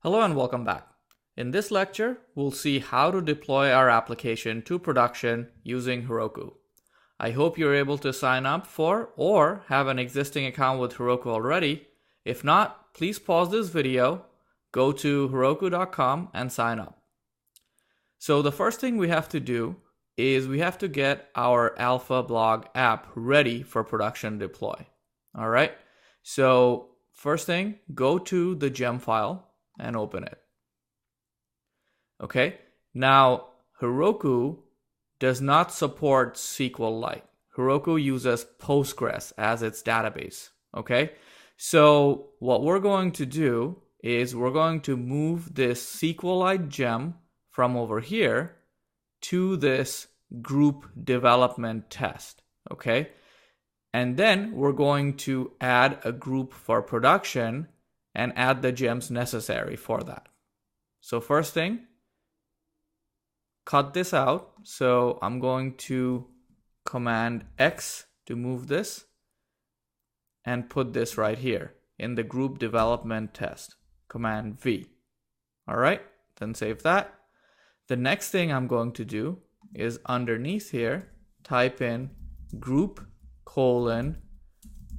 Hello and welcome back. In this lecture, we'll see how to deploy our application to production using Heroku. I hope you're able to sign up for or have an existing account with Heroku already. If not, please pause this video, go to heroku.com and sign up. So the first thing we have to do is we have to get our Alpha Blog app ready for production deploy. All right. So first thing, go to the gem file and open it. Okay, now Heroku does not support SQLite. Heroku uses Postgres as its database. Okay, so what we're going to do is we're going to move this SQLite gem from over here to this group development test. Okay, and then we're going to add a group for production and add the gems necessary for that. So first thing, cut this out. So I'm going to Command X to move this and put this right here in the group development test. Command V. All right, then save that. The next thing I'm going to do is underneath here, type in group :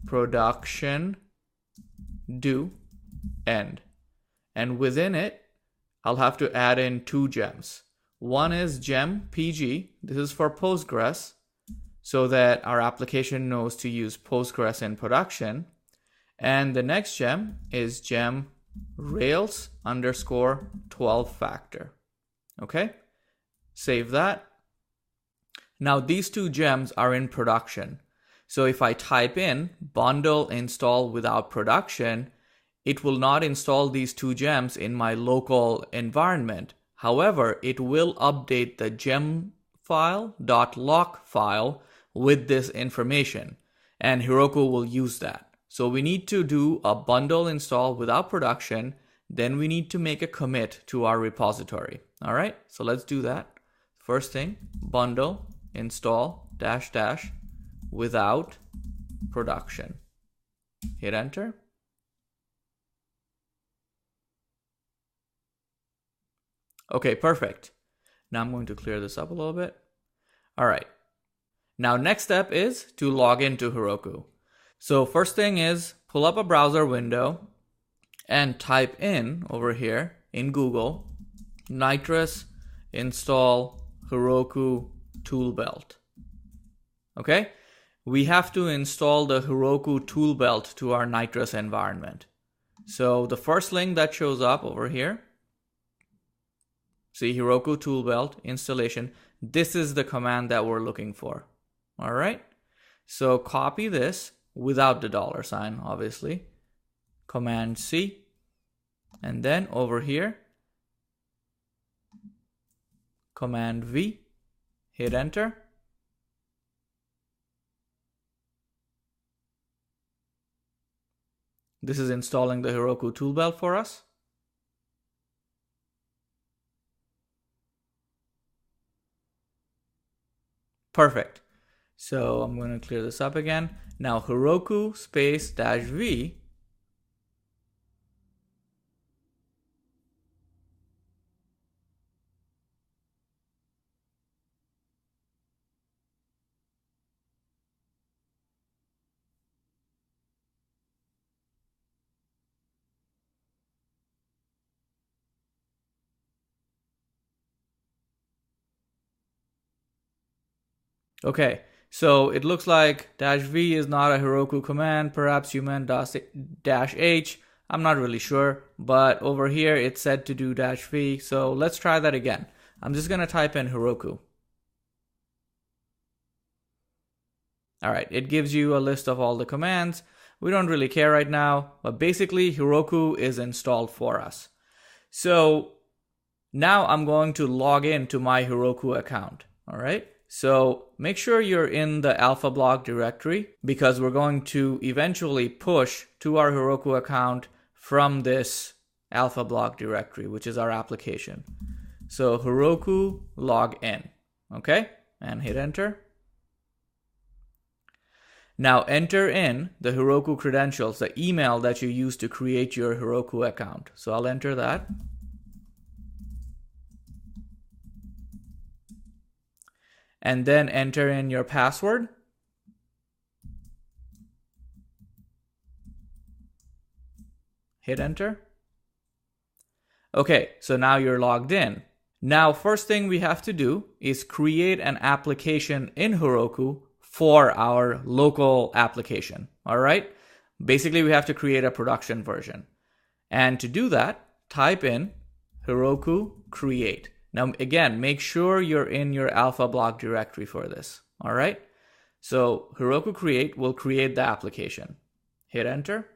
production do end. And within it, I'll have to add in two gems. One is gem PG. This is for Postgres, so that our application knows to use Postgres in production. And the next gem is gem Rails _ 12 factor. Okay, save that. Now these two gems are in production. So if I type in bundle install without production, it will not install these two gems in my local environment. However, it will update the gem file .lock file with this information, and Heroku will use that. So we need to do a bundle install without production. Then we need to make a commit to our repository. All right, so let's do that. First thing, bundle install -- without production. Hit enter. Okay, perfect. Now I'm going to clear this up a little bit. All right. Now next step is to log into Heroku. So first thing is pull up a browser window and type in over here in Google, nitrous install Heroku toolbelt. Okay? We have to install the Heroku toolbelt to our nitrous environment. So the first link that shows up over here, see Heroku toolbelt installation. This is the command that we're looking for. All right. So copy this without the $, obviously. Command C. And then over here, Command V. Hit enter. This is installing the Heroku toolbelt for us. Perfect. So I'm going to clear this up again. Now Heroku --V . Okay, so it looks like -V is not a Heroku command. Perhaps you meant -H. I'm not really sure, but over here it said to do -V. So let's try that again. I'm just going to type in Heroku. All right, it gives you a list of all the commands. We don't really care right now, but basically Heroku is installed for us. So now I'm going to log in to my Heroku account. All right. So make sure you're in the Alpha Blog directory, because we're going to eventually push to our Heroku account from this Alpha Blog directory, which is our application. So Heroku log in, okay? And hit enter. Now enter in the Heroku credentials, the email that you used to create your Heroku account. So I'll enter that. And then enter in your password. Hit enter. Okay, so now you're logged in. Now, first thing we have to do is create an application in Heroku for our local application. All right. Basically, we have to create a production version. And to do that, type in Heroku create. Now, again, make sure you're in your alpha block directory for this. All right. So Heroku create will create the application. Hit enter.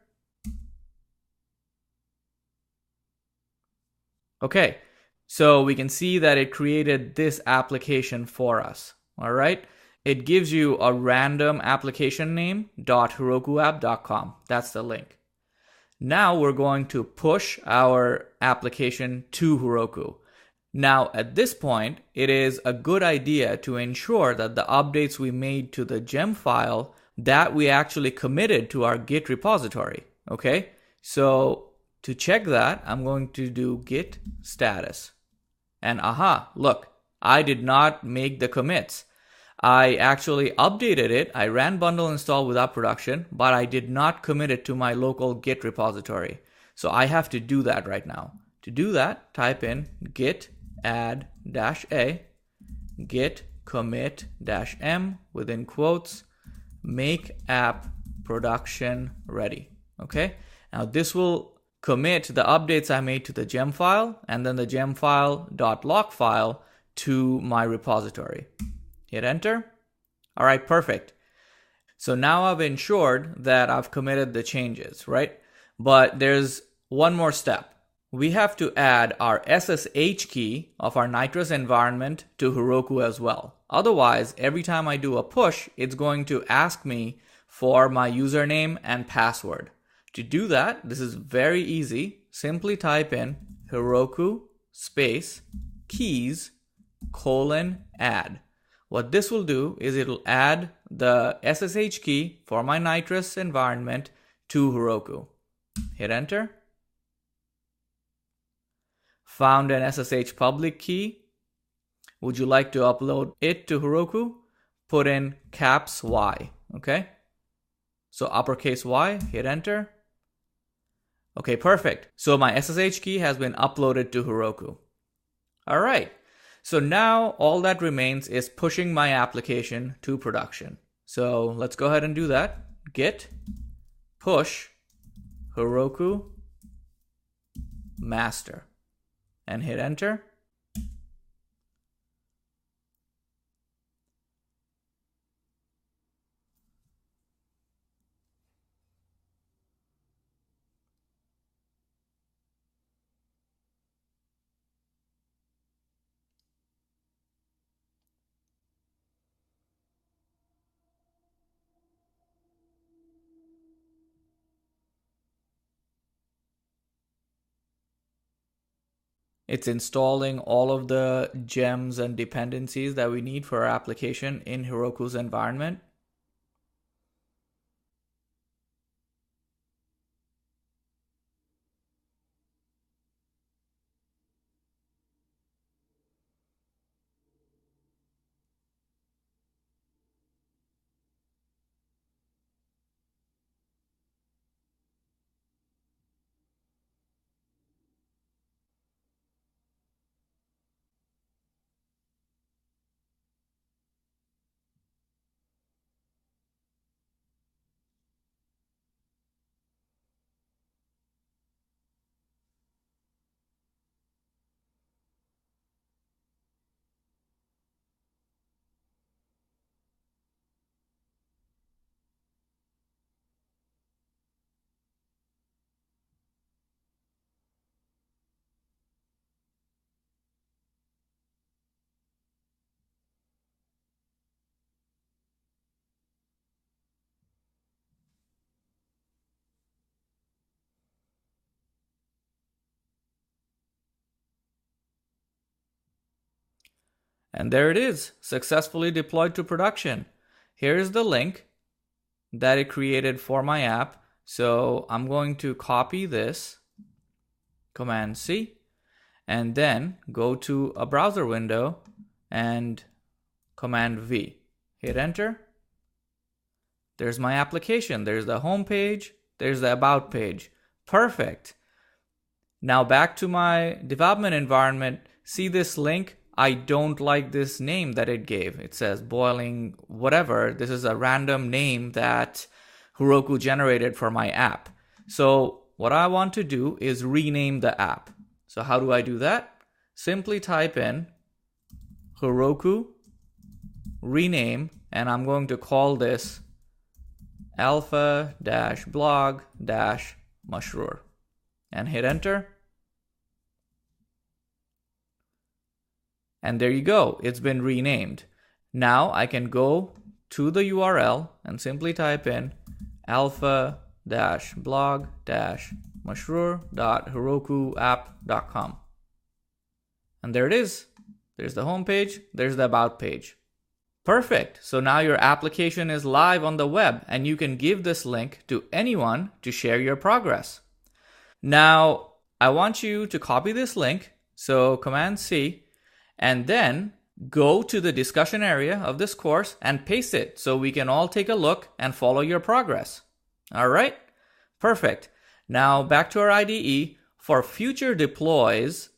Okay. So we can see that it created this application for us. All right. It gives you a random application name .herokuapp.com. That's the link. Now we're going to push our application to Heroku. Now at this point, it is a good idea to ensure that the updates we made to the gem file that we actually committed to our Git repository. Okay. So to check that, I'm going to do git status. And look, I did not make the commits. I actually updated it. I ran bundle install without production, but I did not commit it to my local Git repository. So I have to do that right now. To do that, type in git add -a git commit -m within quotes make app production ready. Okay. Now this will commit the updates I made to the gem file and then the gem file .lock file to my repository. Hit enter. All right, perfect. So now I've ensured that I've committed the changes, right? But there's one more step. We have to add our SSH key of our Nitrous environment to Heroku as well. Otherwise, every time I do a push, it's going to ask me for my username and password. To do that, this is very easy. Simply type in Heroku space keys : add. What this will do is it'll add the SSH key for my Nitrous environment to Heroku. Hit enter. Found an SSH public key. Would you like to upload it to Heroku? Put in caps Y, okay? So uppercase Y, hit enter. Okay, perfect. So my SSH key has been uploaded to Heroku. All right. So now all that remains is pushing my application to production. So let's go ahead and do that. Git push Heroku master and hit enter. It's installing all of the gems and dependencies that we need for our application in Heroku's environment. And there it is, successfully deployed to production. Here is the link. that it created for my app. So I'm going to copy this, Command C, and then go to a browser window and Command V. Hit enter. There's my application. There's the home page. There's the about page. Perfect. Now back to my development environment. See this link? I don't like this name that it gave. It says boiling whatever. This is a random name that Heroku generated for my app. So what I want to do is rename the app. So how do I do that? Simply type in Heroku rename, and I'm going to call this alpha-blog-Mashrur and hit enter. And there you go. It's been renamed. Now I can go to the URL and simply type in alpha-blog-mashrur.herokuapp.com. And there it is. There's the home page. There's the about page. Perfect. So now your application is live on the web and you can give this link to anyone to share your progress. Now, I want you to copy this link. So Command C, and then go to the discussion area of this course and paste it so we can all take a look and follow your progress. All right? Perfect. Now back to our IDE. For future deploys,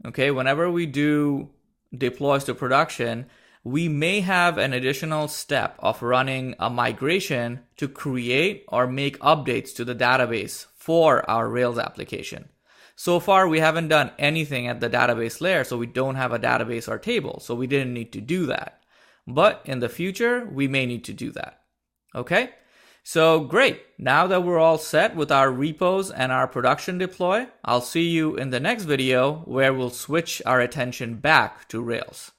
okay, whenever we do deploys to production, we may have an additional step of running a migration to create or make updates to the database for our Rails application. So far, we haven't done anything at the database layer, so we don't have a database or table, so we didn't need to do that. But in the future, we may need to do that. Okay? So great. Now that we're all set with our repos and our production deploy, I'll see you in the next video where we'll switch our attention back to Rails.